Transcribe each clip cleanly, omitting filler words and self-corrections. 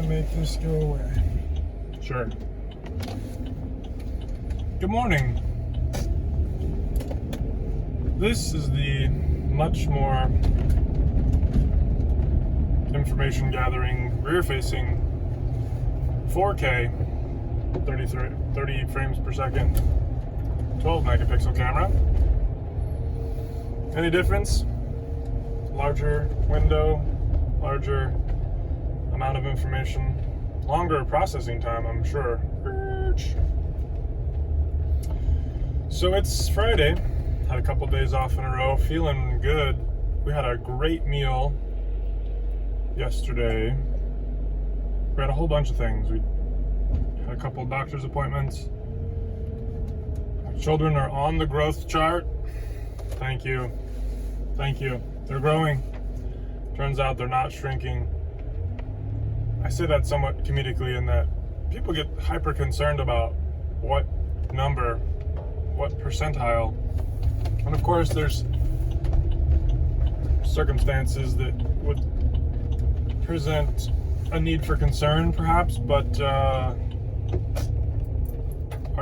make this go away. Sure. Good morning. This is the much more information gathering, rear facing 4K 30 frames per second 12 megapixel camera. Any difference? Larger window, larger amount of information, longer processing time, I'm sure. So it's Friday, had a couple days off in a row, feeling good. We had a great meal yesterday. We had a whole bunch of things. We had a couple of doctor's appointments. Our children are on the growth chart. Thank you. Thank you. They're growing. Turns out they're not shrinking. I say that somewhat comedically in that people get hyper concerned about what number, what percentile. And of course, there's circumstances that would present a need for concern, perhaps, but our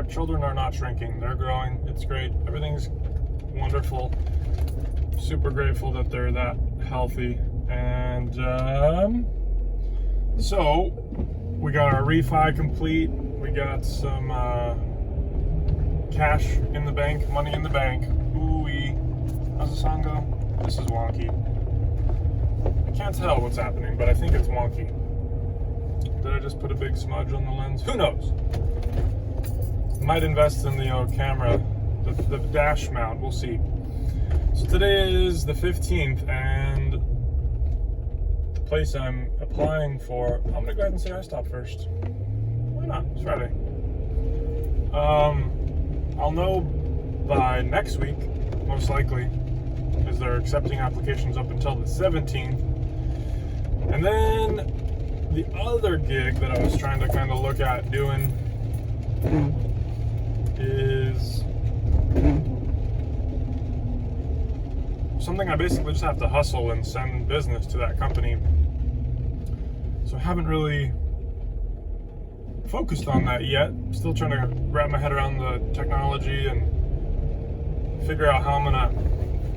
children are not shrinking. They're growing. It's great. Everything's wonderful. Super grateful that they're that healthy. And so we got our refi complete. We got some cash in the bank, money in the bank. Ooh-wee. How's the song go? This is wonky. I can't tell what's happening, but I think it's wonky. Did I just put a big smudge on the lens? Who knows? Might invest in the camera, the dash mount. We'll see. So today is the 15th, and the place I'm applying for, I'm gonna go ahead and say I stop first. Why not? It's Friday. I'll know by next week, most likely, as they're accepting applications up until the 17th. And then the other gig that I was trying to kind of look at doing is something I basically just have to hustle and send business to that company. So I haven't really focused on that yet. Still trying to wrap my head around the technology and figure out how I'm gonna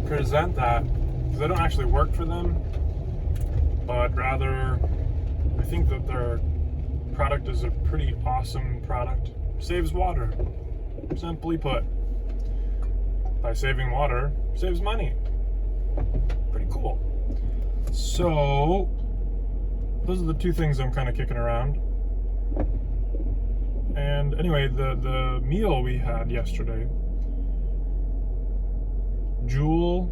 present that, because I don't actually work for them, but rather I think that their product is a pretty awesome product. Saves water, simply put. By saving water, saves money. Pretty cool. So those are the two things I'm kind of kicking around. And anyway, the meal we had yesterday, Joule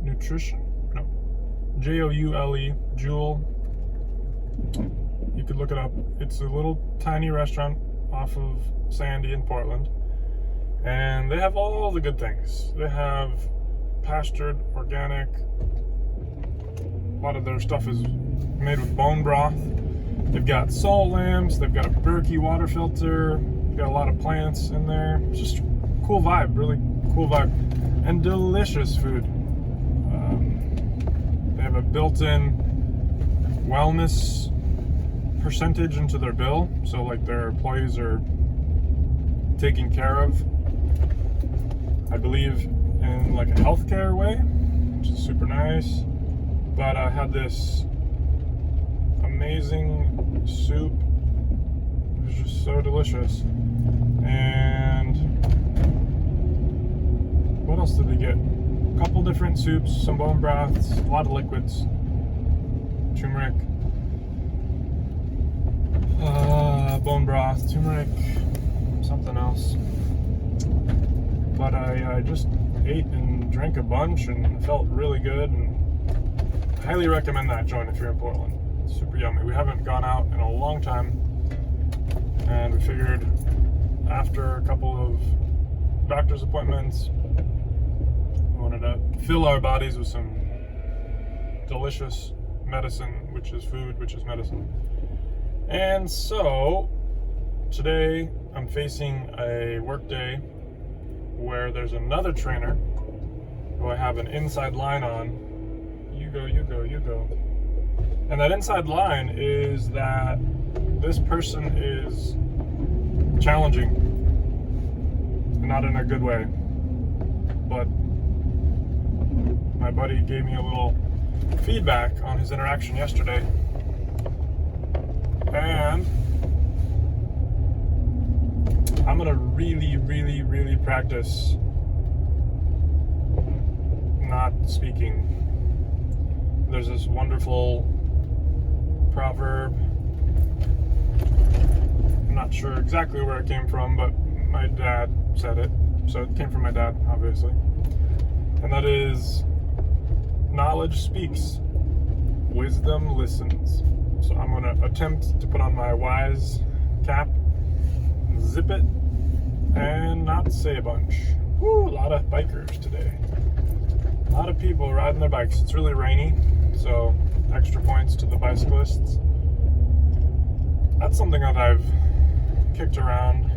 Nutrition? No. Joule, Joule. You could look it up. It's a little tiny restaurant off of Sandy in Portland. And they have all the good things. They have pastured, organic. A lot of their stuff is made with bone broth. They've got salt lamps. They've got a Berkey water filter. They've got a lot of plants in there. It's just cool vibe, really cool vibe. And delicious food. They have a built-in wellness percentage into their bill. So like their employees are taken care of, I believe, in like a healthcare way, which is super nice. But I had this amazing soup. It was just so delicious. And what else did we get? A couple different soups, some bone broths, a lot of liquids, turmeric, bone broth, turmeric, something else. But I just ate and drank a bunch and felt really good, and highly recommend that joint if you're in Portland. It's super yummy. We haven't gone out in a long time, and we figured after a couple of doctor's appointments, we wanted to fill our bodies with some delicious medicine, which is food, which is medicine. And so today I'm facing a work day where there's another trainer who I have an inside line on. You go. And that inside line is that this person is challenging, not in a good way, but my buddy gave me a little feedback on his interaction yesterday, and I'm gonna really practice not speaking. There's this wonderful proverb. I'm not sure exactly where it came from, but my dad said it. So it came from my dad, obviously. And that is, knowledge speaks, wisdom listens. So I'm going to attempt to put on my wise cap, zip it, and not say a bunch. Woo, a lot of bikers today. A lot of people riding their bikes. It's really rainy, so extra points to the bicyclists. That's something that I've kicked around.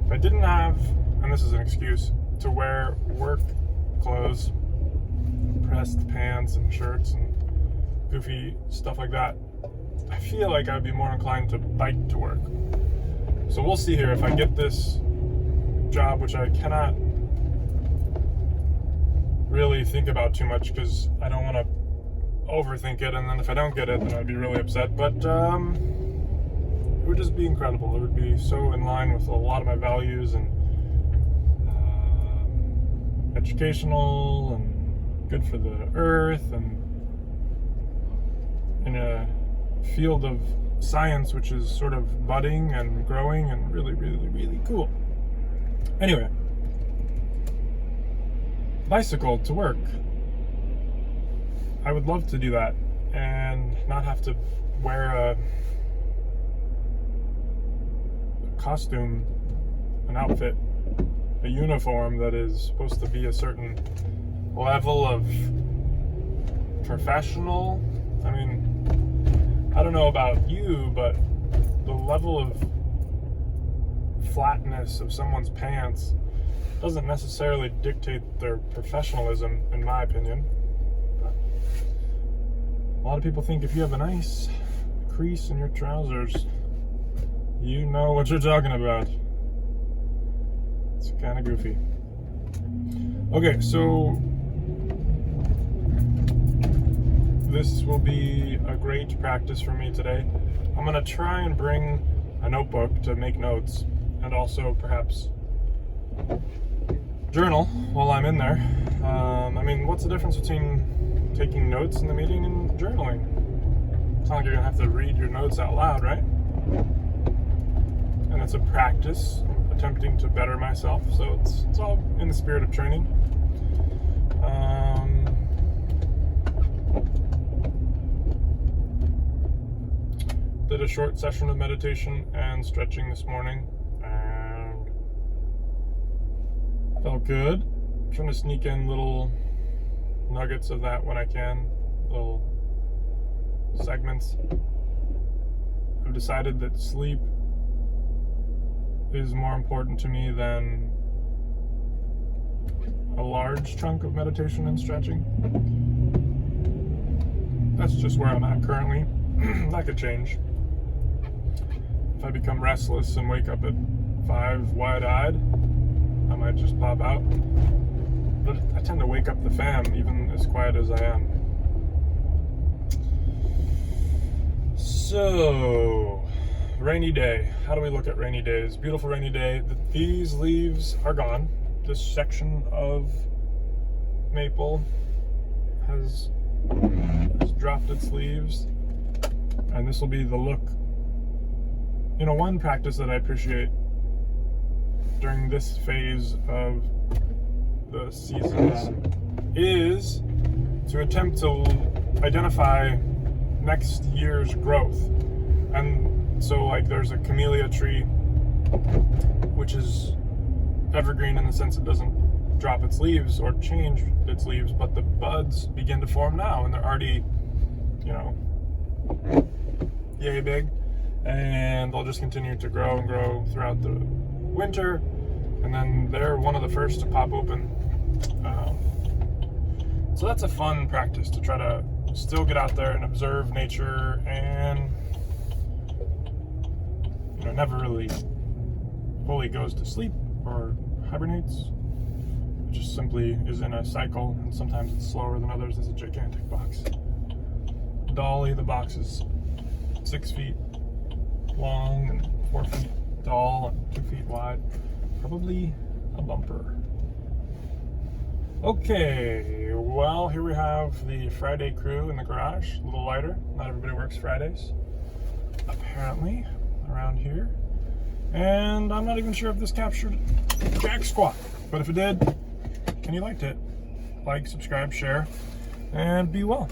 If I didn't have, and this is an excuse, to wear work clothes, pressed pants and shirts and goofy stuff like that, I feel like I'd be more inclined to bike to work. So we'll see here if I get this job, which I cannot really think about too much because I don't want to overthink it, and then if I don't get it, then I'd be really upset. But it would just be incredible. It would be so in line with a lot of my values, and educational and good for the earth, and in a field of science which is sort of budding and growing and really cool. Anyway, bicycle to work. I would love to do that and not have to wear a costume, an outfit, a uniform that is supposed to be a certain level of professional. I mean, I don't know about you, but the level of flatness of someone's pants doesn't necessarily dictate their professionalism, in my opinion. But a lot of people think if you have a nice crease in your trousers, you know what you're talking about. It's kind of goofy. Okay, so this will be a great practice for me today. I'm going to try and bring a notebook to make notes, and also perhaps journal while I'm in there. I mean, what's the difference between taking notes in the meeting and journaling? It's not like you're going to have to read your notes out loud, right? And it's a practice, attempting to better myself, so it's all in the spirit of training. Did a short session of meditation and stretching this morning, and felt good. I'm trying to sneak in little nuggets of that when I can, little segments. I've decided that sleep is more important to me than a large chunk of meditation and stretching. That's just where I'm at currently. That could change. If I become restless and wake up at 5 wide-eyed, I might just pop out. But I tend to wake up the fam, even as quiet as I am. So, rainy day. How do we look at rainy days? Beautiful rainy day. These leaves are gone. This section of maple has dropped its leaves, and this will be the look. You know, one practice that I appreciate during this phase of the seasons is to attempt to identify next year's growth. And so, like, there's a camellia tree, which is evergreen in the sense it doesn't drop its leaves or change its leaves, but the buds begin to form now, and they're already, you know, yay big, and they'll just continue to grow and grow throughout the winter, and then they're one of the first to pop open. So that's a fun practice, to try to still get out there and observe nature and it never really fully goes to sleep or hibernates. It just simply is in a cycle, and sometimes it's slower than others. It's a gigantic box. Dolly, the box is 6 feet long and 4 feet tall and 2 feet wide. Probably a bumper. Okay, well, here we have the Friday crew in the garage. A little lighter. Not everybody works Fridays, apparently, around here. And I'm not even sure if this captured jack squat, but if it did, and you liked it, like, subscribe, share, and be well.